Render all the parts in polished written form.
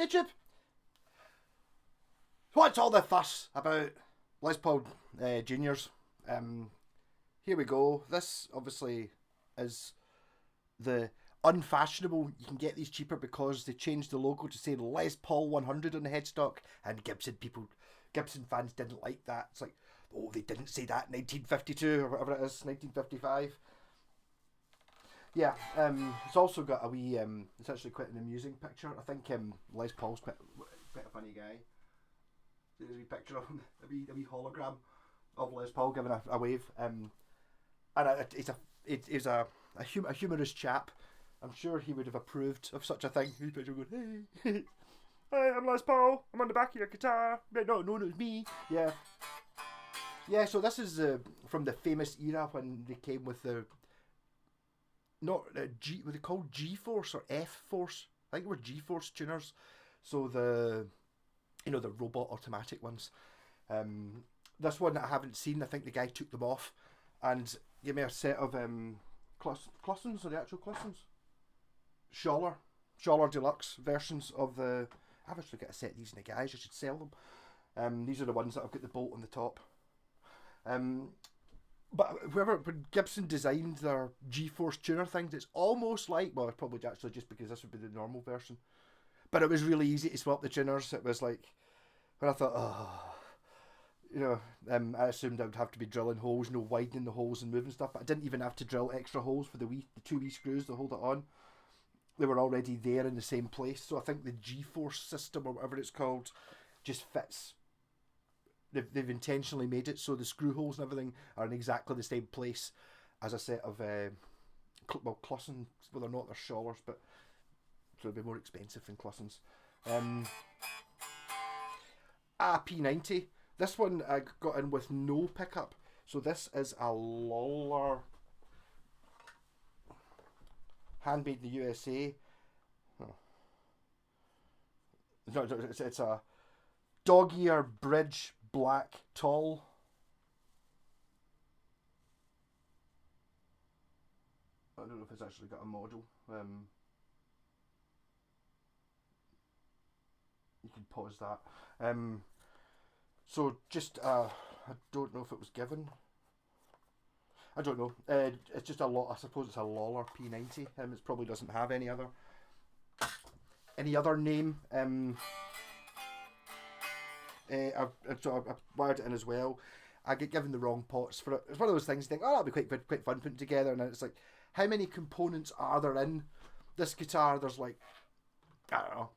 YouTube! What's all the fuss about Les Paul Juniors? Here we go. This obviously is the unfashionable. You can get these cheaper because they changed the logo to say Les Paul 100 on the headstock, and Gibson fans didn't like that. It's like, oh, they didn't say that in 1952 or whatever it is, 1955. Yeah, it's also got a wee. It's actually quite an amusing picture. I think Les Paul's quite a funny guy. There's a wee picture of him, a wee hologram of Les Paul giving a wave. And he's a humorous chap. I'm sure he would have approved of such a thing. His picture going, hey, hey, I'm Les Paul. I'm on the back of your guitar. No, it's me. Yeah. Yeah, so this is from the famous era when they came with the were they called G-Force or F-Force? I think they were G-Force tuners. So the robot automatic ones. This one that I haven't seen, I think the guy took them off and gave me a set of Clussons, or the actual Clussons? Scholler Deluxe versions of the... I've actually got a set of these in the garage, I should sell them. These are the ones that have got the bolt on the top. But when Gibson designed their G-Force tuner things, it's almost like, well, probably actually just because this would be the normal version. But it was really easy to swap the tuners. It was like, when I thought, I assumed I would have to be drilling holes, widening the holes and moving stuff. But I didn't even have to drill extra holes for the two wee screws to hold it on. They were already there in the same place. So I think the G-Force system, or whatever it's called, just fits. They've intentionally made it so the screw holes and everything are in exactly the same place as a set of Clussons. Well, they're not, they're Schollers, but so it'll be more expensive than Clussons. P90. This one I got in with no pickup. So this is a lollar, handmade in the USA. Oh. No, it's a dog ear bridge black tall. I don't know if it's actually got a model. You can pause that. So just I don't know if it was given. I don't know. It's just a lot. I suppose it's a lollar P90. It probably doesn't have any other name. I wired it in as well. I get given the wrong pots for it. It's one of those things you think, oh, that'll be quite fun putting together, and it's like, how many components are there in this guitar? There's like, I don't know,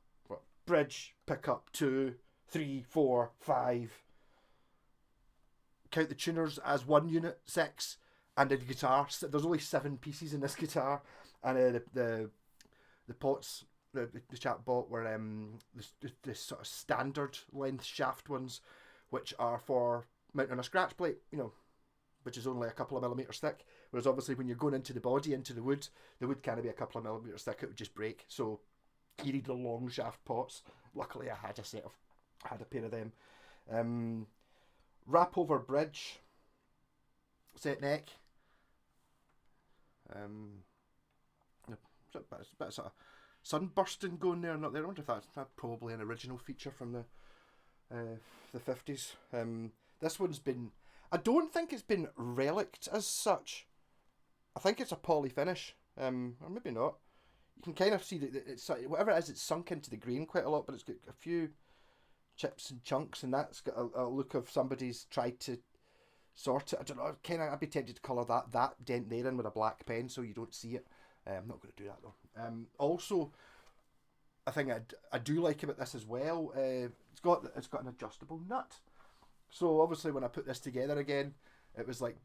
bridge, pickup, 2, 3, 4, 5. Count the tuners as 1 unit, 6, and the guitar. There's only 7 pieces in this guitar, and the pots. The chap bought were the sort of standard length shaft ones, which are for mounting on a scratch plate, which is only a couple of millimetres thick. Whereas obviously when you're going into the body, into the wood can't be a couple of millimetres thick, it would just break. So you need the long shaft pots. Luckily I had a pair of them. Wrap over bridge, set neck. It's a bit sort of sunbursting going there, not there. I wonder if that's probably an original feature from the 50s. This one's been, I don't think it's been relicked as such. I think it's a poly finish, or maybe not. You can kind of see that it's, whatever it is, it's sunk into the grain quite a lot, but it's got a few chips and chunks, and that's got a look of somebody's tried to sort it. I don't know, I'd be tempted to colour that dent there in with a black pen so you don't see it. I'm not going to do that though. Also, a thing I do like about this as well, it's got an adjustable nut. So obviously when I put this together again, it was like,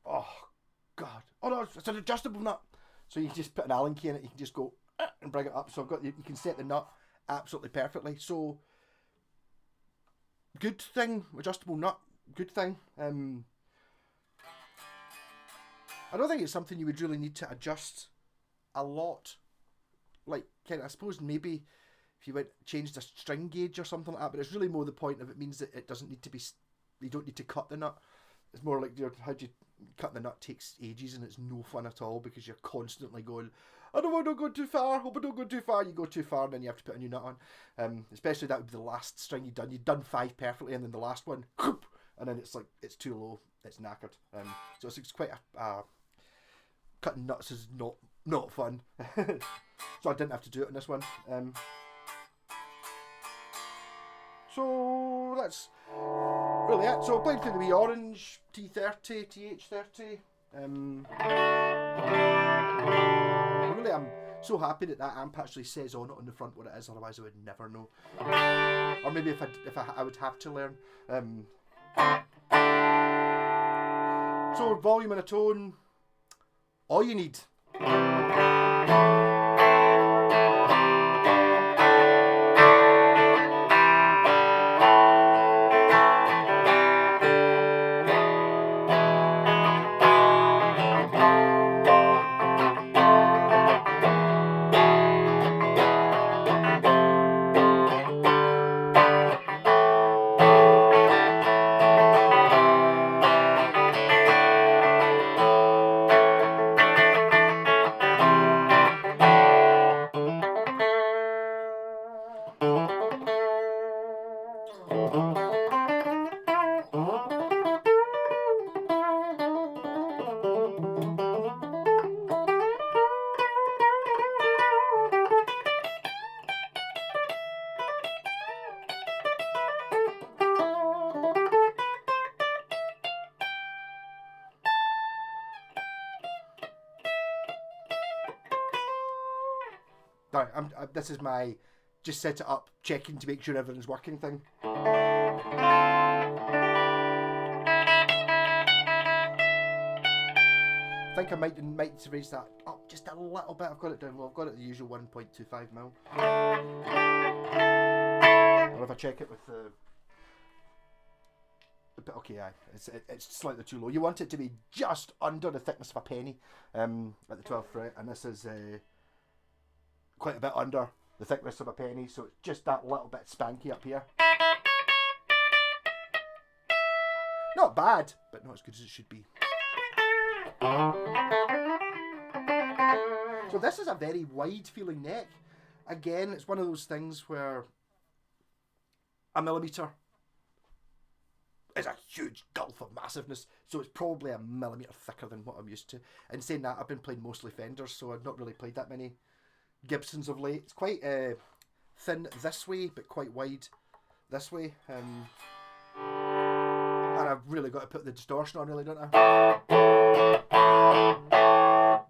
oh god, oh no, it's an adjustable nut. So you just put an Allen key in it, you can just go and bring it up. So you can set the nut absolutely perfectly. So good thing, adjustable nut, good thing. I don't think it's something you would really need to adjust a lot. Like, I suppose maybe if you changed a string gauge or something like that, but it's really more the point of it means that it doesn't need to be, you don't need to cut the nut. It's more like how do you cut the nut takes ages and it's no fun at all because you're constantly going, I don't want to go too far. Hope I don't go too far. You go too far, and then you have to put a new nut on. Especially that would be the last string you've done. You've done 5 perfectly, and then the last one, and then it's like it's too low. It's knackered. So it's quite a cutting nuts is not fun. So I didn't have to do it on this one. So that's really it. So I played through the wee orange T30, TH30. Really, I'm so happy that amp actually says on it on the front what it is. Otherwise, I would never know. Or maybe if I would have to learn. So volume and a tone, all you need. Right, this is my just set it up, checking to make sure everything's working thing. I think I might raise that up just a little bit. I've got it down low. I've got it at the usual 1.25 mil. Or if I check it with the okay, yeah, it's slightly too low. You want it to be just under the thickness of a penny at the 12th fret, and this is quite a bit under the thickness of a penny, so it's just that little bit spanky up here. Not bad, but not as good as it should be. So this is a very wide feeling neck. Again, it's one of those things where a millimetre is a huge gulf of massiveness, so it's probably a millimetre thicker than what I'm used to. And saying that, I've been playing mostly Fenders, so I've not really played that many Gibsons of late. It's quite thin this way, but quite wide this way. And I've really got to put the distortion on, really, don't I?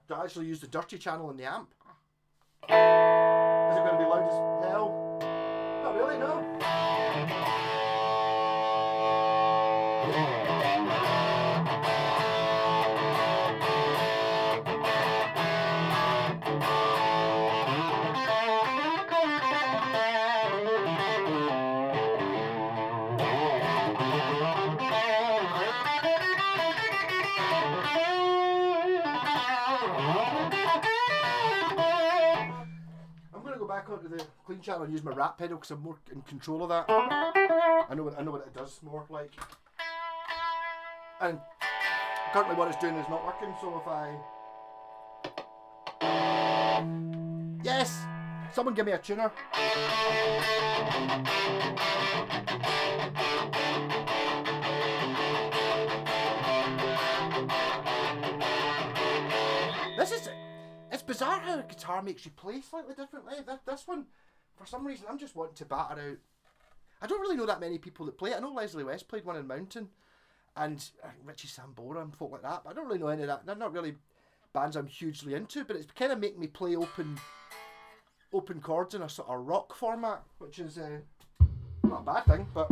Do I actually use the dirty channel in the amp? Is it going to be loud as hell? Not really, no. Back onto the clean channel and use my rat pedal because I'm more in control of that. I know what it does more like. And currently what it's doing is not working, so if I... Yes! Someone give me a tuner. This is... It's bizarre how a guitar makes you play slightly differently. This one, for some reason, I'm just wanting to batter out. I don't really know that many people that play it. I know Leslie West played one in Mountain, and Richie Sambora and folk like that, but I don't really know any of that. They're not really bands I'm hugely into, but it's kind of making me play open chords in a sort of rock format, which is not a bad thing, but...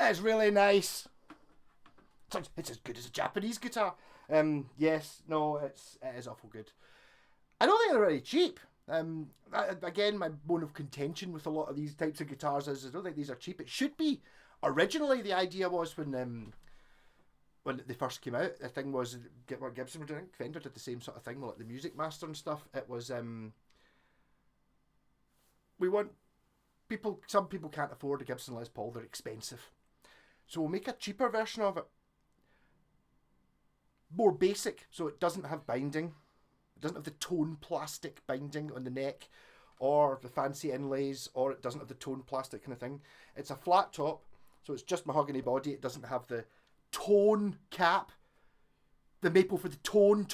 It's really nice. It's as good as a Japanese guitar. Yes, no, it is awful good. I don't think they're really cheap. Again, my bone of contention with a lot of these types of guitars is I don't think these are cheap. It should be. Originally, the idea was when they first came out, the thing was what Gibson were doing. Fender did the same sort of thing, like the Music Master and stuff. It was we want people. Some people can't afford a Gibson Les Paul; they're expensive. So we'll make a cheaper version of it, more basic, so it doesn't have binding. It doesn't have the tone plastic binding on the neck, or the fancy inlays, or it doesn't have the tone plastic kind of thing. It's a flat top, so it's just mahogany body. It doesn't have the tone cap, the maple for the tone.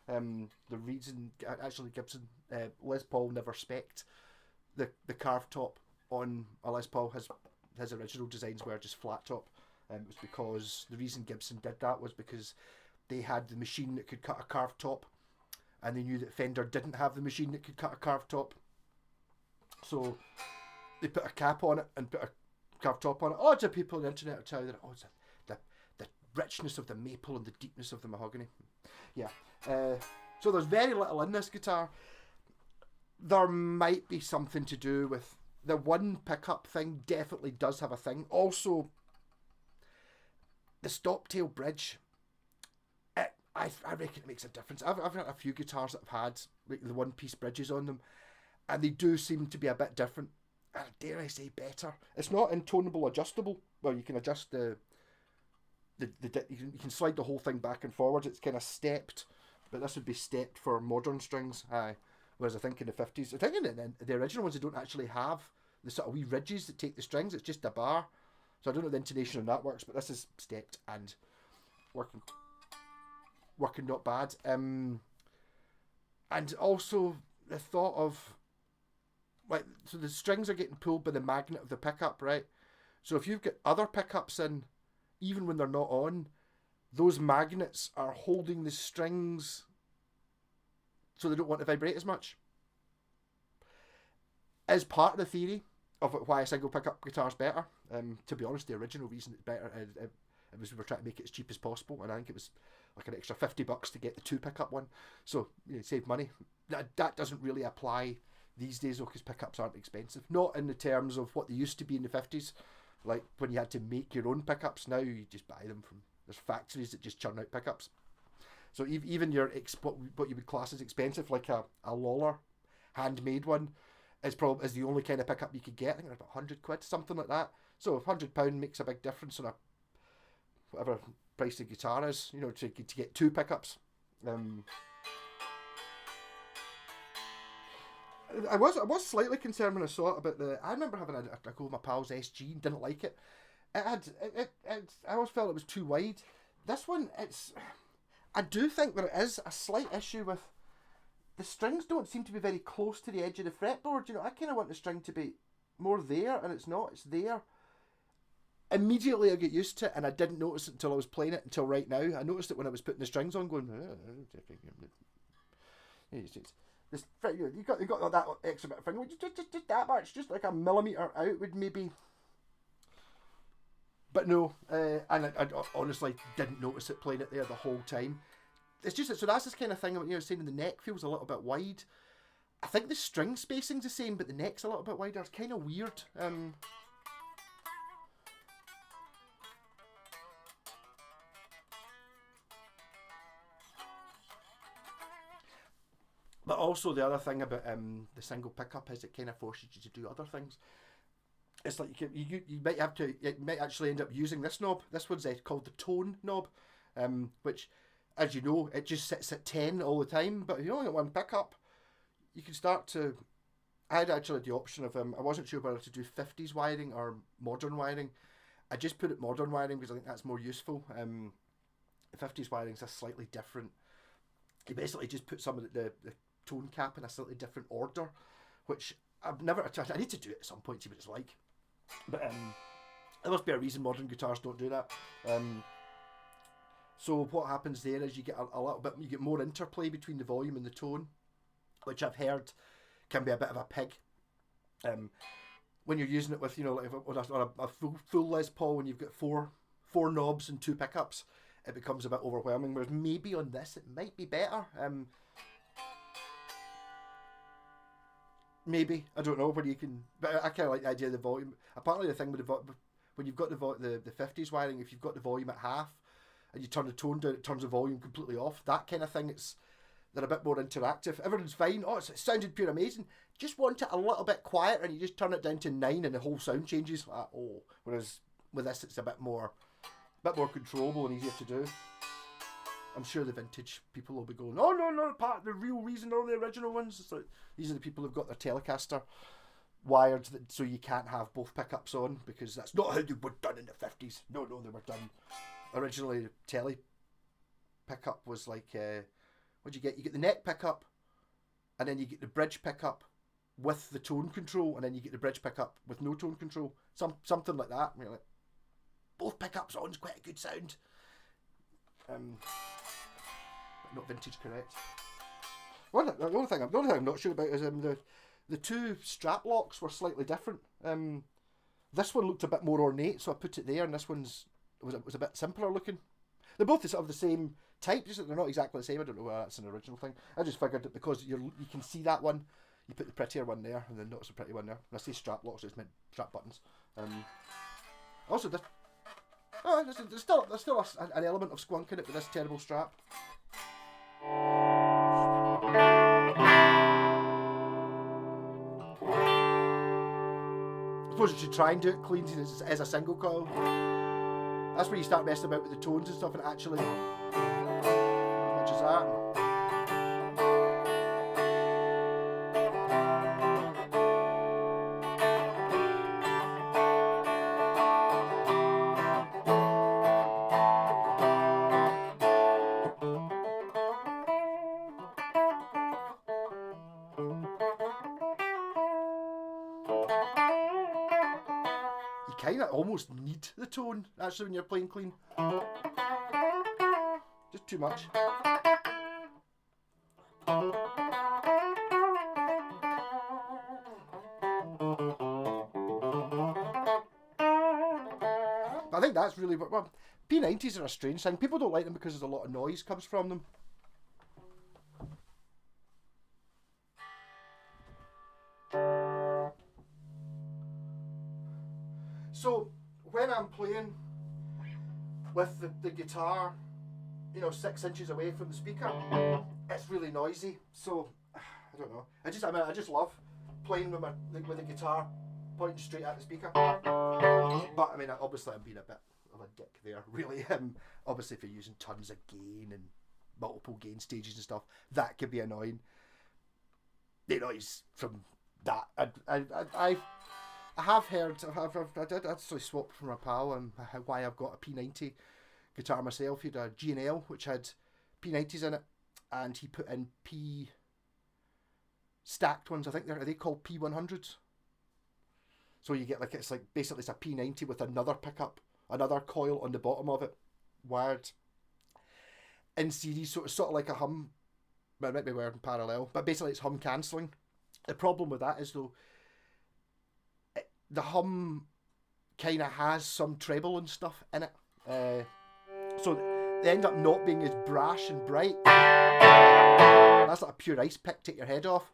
The reason actually Gibson Les Paul never spec'd the carved top on a Les Paul. His original designs were just flat top. It was because the reason Gibson did that was because they had the machine that could cut a carved top, and they knew that Fender didn't have the machine that could cut a carved top. So they put a cap on it and put a carved top on it. Lots of people on the internet will tell you that it's the richness of the maple and the deepness of the mahogany. Yeah. So there's very little in this guitar. There might be something to do with the one pickup thing. Definitely does have a thing. Also, the stop tail bridge. I reckon it makes a difference. I've had a few guitars that have had like the one piece bridges on them, and they do seem to be a bit different. Dare I say better? It's not intonable adjustable. Well, you can adjust you can slide the whole thing back and forward. It's kind of stepped, but this would be stepped for modern strings. Whereas I think in the 50s, I think in the original ones, they don't actually have the sort of wee ridges that take the strings. It's just a bar. So I don't know the intonation on that works, but this is stepped and working not bad. And also the thought of so the strings are getting pulled by the magnet of the pickup, right? So if you've got other pickups in, even when they're not on, those magnets are holding the strings so they don't want to vibrate as much. As part of the theory of why a single pickup guitar is better. To be honest, the original reason it's better it was we were trying to make it as cheap as possible, and I think it was like an extra $50 to get the 2 pickup one. So save money. That doesn't really apply these days though, because pickups aren't expensive. Not in the terms of what they used to be in the 50s, like when you had to make your own pickups. Now you just buy them from, there's factories that just churn out pickups. So even your what you would class as expensive, like a lollar handmade one, is the only kind of pickup you could get. I think it's about £100, something like that. So £100 makes a big difference on a whatever price the guitar is, to get 2 pickups. I was slightly concerned when I saw it about I remember having a go with my pal's SG and didn't like it. I always felt it was too wide. This one, I do think there is a slight issue with the strings don't seem to be very close to the edge of the fretboard. I kind of want the string to be more there, and it's not. It's there. Immediately I get used to it, and I didn't notice it until I was playing it until right now. I noticed it when I was putting the strings on, going. You got that extra bit of finger. Just that much, just like a millimetre out would maybe. But no, and I honestly didn't notice it playing it there the whole time. It's just so that's this kind of thing. Saying the neck feels a little bit wide. I think the string spacing's the same, but the neck's a little bit wider. It's kind of weird. But also the other thing about the single pickup is it kind of forces you to do other things. It's like you might have to, you might actually end up using this knob. This one's called the tone knob, which, as you know, it just sits at 10 all the time. But if you only got one pickup, you can start to. I had actually the option of I wasn't sure whether to do 50s wiring or modern wiring. I just put it modern wiring because I think that's more useful. 50s wiring is a slightly different. You basically just put some of the tone cap in a slightly different order, which I've never. I need to do it at some point to see what it's like. But there must be a reason modern guitars don't do that. So what happens there is you get a little bit, you get more interplay between the volume and the tone, which I've heard can be a bit of a pig. when you're using it with, you know, like on a full Les Paul, when you've got four knobs and 2 pickups, it becomes a bit overwhelming. Whereas maybe on this it might be better. Maybe, I don't know, where you can, but I kind of like the idea of the volume. Apparently the thing with when you've got the 50s wiring, if you've got the volume at half and you turn the tone down, it turns the volume completely off. That kind of thing, they're a bit more interactive. Everything's fine. Oh, it sounded pure amazing. Just want it a little bit quieter, and you just turn it down to 9 and the whole sound changes. Whereas with this it's a bit more controllable and easier to do. I'm sure the vintage people will be going, oh no, part of the real reason are the original ones. It's like, these are the people who've got their Telecaster wired so you can't have both pickups on, because that's not how they were done in the 50s. No, they were done originally. The tele pickup was like, what'd you get? You get the neck pickup, and then you get the bridge pickup with the tone control, and then you get the bridge pickup with no tone control. Something like that. You're like, both pickups on's quite a good sound. But not vintage correct. The only thing I'm not sure about is the 2 strap locks were slightly different. This one looked a bit more ornate, so I put it there, and this was a bit simpler looking. They're both sort of the same type, just that they're not exactly the same. I don't know whether that's an original thing. I just figured that because you can see that one, you put the prettier one there, and then not so pretty one there. And I say strap locks, it's meant strap buttons. Also, there's still an element of squunk in it with this terrible strap. I suppose you should try and do it clean as a single coil. That's where you start messing about with the tones and stuff, and actually, as much as that. You kind of almost need the tone, actually, when you're playing clean. Just too much. But I think that's really what... Well, P90s are a strange thing. People don't like them because there's a lot of noise comes from them. So, when I'm playing with the guitar, you know, 6 inches away from the speaker, it's really noisy. So, I don't know. I just love playing with the guitar pointing straight at the speaker. But I mean, obviously, I'm being a bit of a dick there. Really, obviously, if you're using tons of gain and multiple gain stages and stuff, that could be annoying. The noise from that, I have heard. I did actually swap from a pal and why I've got a P90 guitar myself. He had a G&L which had P90s in it, and he put in P stacked ones. I think are they called P100s? So you get it's basically it's a P90 with another pickup, another coil on the bottom of it, wired in series. So it's sort of like a hum. Well, it might be wired in parallel, but basically it's hum cancelling. The problem with that is though, the hum kind of has some treble and stuff in it. So they end up not being as brash and bright. That's like a pure ice pick, take your head off.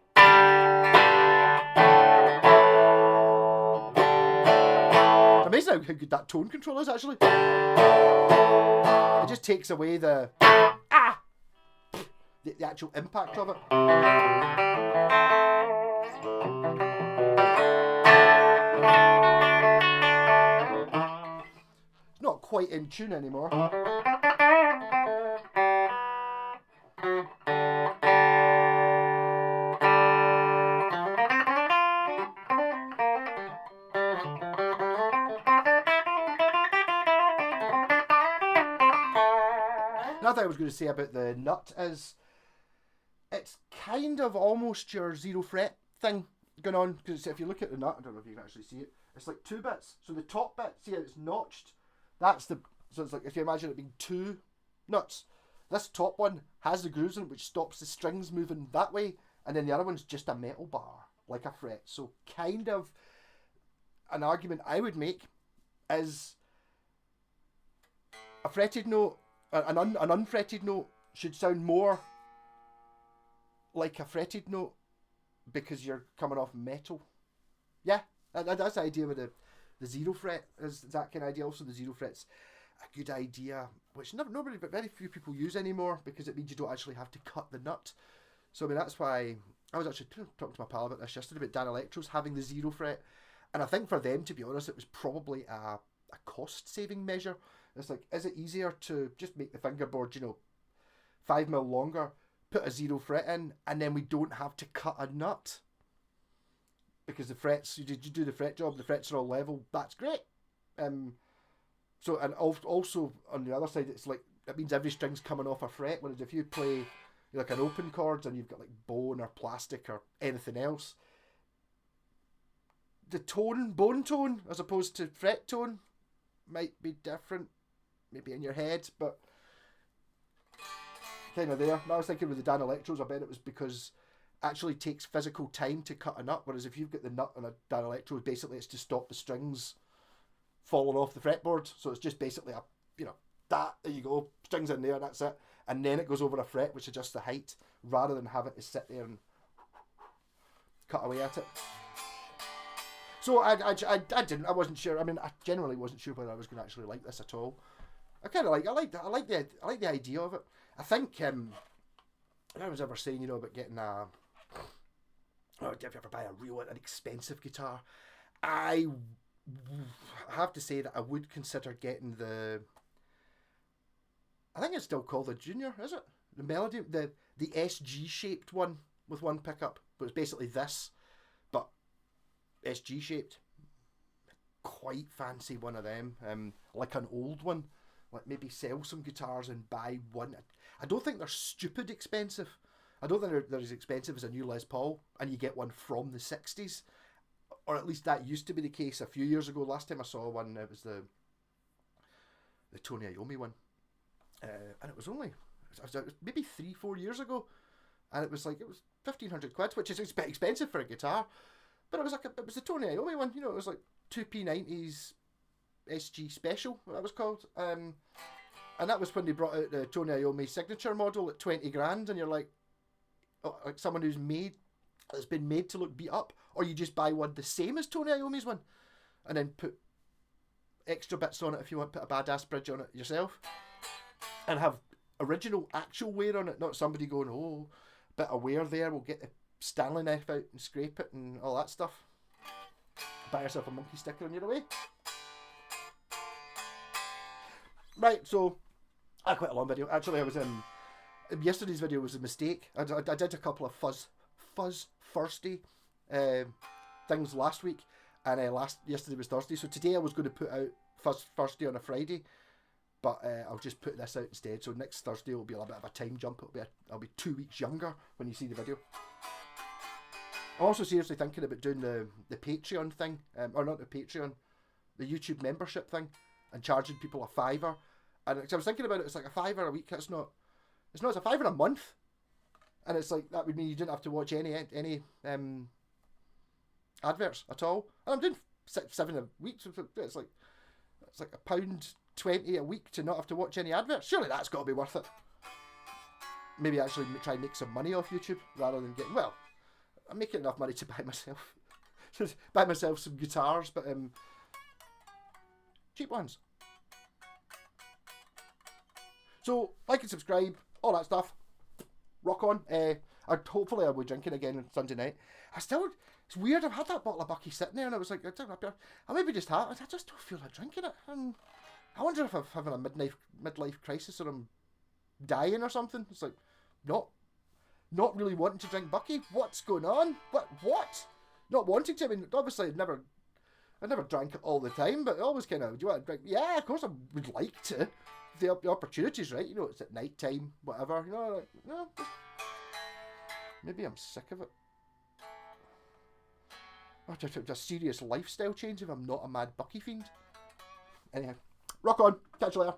It's amazing how good that tone control is, actually. It just takes away the actual impact of it. It's not quite in tune anymore. Another thing I was going to say about the nut is it's kind of almost your 0 fret thing going on, because if you look at the nut, I don't know if you can actually see it, it's like 2 bits. So the top bit, see how it's notched? So it's like if you imagine it being 2 nuts. This top one has the grooves in it which stops the strings moving that way, and then the other one's just a metal bar, like a fret. So kind of an argument I would make is a fretted note, an unfretted note should sound more like a fretted note because you're coming off metal. Yeah, that's the idea with the zero fret, is that kind of idea. Also, the zero fret's a good idea, which nobody but very few people use anymore because it means you don't actually have to cut the nut. So I mean, that's why I was actually talking to my pal about this yesterday about Dan Electro's having the zero fret, and I think for them, to be honest, it was probably a cost saving measure. It's like, is it easier to just make the fingerboard, 5mm longer, put a zero fret in, and then we don't have to cut a nut? Because the frets, you do the fret job, the frets are all level, that's great. So, and also on the other side, it's like, it means every string's coming off a fret, whereas if you play like an open chords and you've got like bone or plastic or anything else, the bone tone, as opposed to fret tone, might be different, maybe in your head, but kind of there. And I was thinking with the Dan Electros, I bet it was because it actually takes physical time to cut a nut, whereas if you've got the nut on a Dan Electro, basically it's to stop the strings falling off the fretboard. So it's just basically there you go, strings in there, and that's it. And then it goes over a fret, which adjusts the height, rather than having to sit there and cut away at it. So I wasn't sure. I mean, I generally wasn't sure whether I was going to actually like this at all. I like the idea of it. I think I was ever saying, about getting if you ever buy an expensive guitar, I have to say that I would consider getting I think it's still called the Junior, is it? The Melody, the SG shaped one with one pickup, but it's basically this, but SG shaped. Quite fancy one of them, like an old one. Like maybe sell some guitars and buy one. I don't think they're stupid expensive. I don't think they're as expensive as a new Les Paul, and you get one from the 60s. Or at least that used to be the case a few years ago. Last time I saw one, it was the Tony Iommi one. And it was only maybe 3-4 years ago. And it was 1,500 quid, which is expensive for a guitar. But it was the Tony Iommi one, it was like 2P90s SG Special, what that was called. And that was when they brought out the Tony Iommi signature model at 20 grand, and you're like someone that's been made to look beat up, or you just buy one the same as Tony Iommi's one, and then put extra bits on it if you want to put a badass bridge on it yourself, and have original actual wear on it, not somebody going, oh, bit of wear there, we'll get the Stanley knife out and scrape it and all that stuff. Buy yourself a monkey sticker on your way. Right, so quite a long video. Actually, I was in yesterday's video was a mistake. I did a couple of fuzz thirsty things last week, and yesterday was Thursday. So today I was going to put out fuzz thirsty on a Friday, but I'll just put this out instead. So next Thursday will be a little bit of a time jump. I'll be 2 weeks younger when you see the video. I'm also seriously thinking about doing the Patreon thing, or not the Patreon, the YouTube membership thing, and charging people a $5. And I was thinking about it, it's like a $5 a week. It's not, it's a $5 a month, and it's like that would mean you didn't have to watch any adverts at all. And I'm doing 7 a week, so it's like £1.20 a week to not have to watch any adverts. Surely that's got to be worth it. Maybe actually try and make some money off YouTube rather than getting, well, I'm making enough money to buy myself some guitars, but cheap ones. So like and subscribe, all that stuff. Rock on. Hopefully I'll be drinking again on Sunday night. It's weird. I've had that bottle of Bucky sitting there, and I was like, I maybe just have. I just don't feel like drinking it, and I wonder if I'm having a midlife crisis, or I'm dying or something. It's like not really wanting to drink Bucky. What's going on? What? Not wanting to. I mean, obviously I never drank it all the time, but always kind of, do you want to drink? Yeah, of course I would like to. The opportunity's right, it's at night time, whatever, no, maybe I'm sick of it. Or just a serious lifestyle change if I'm not a mad Bucky fiend. Anyhow, rock on, catch you later.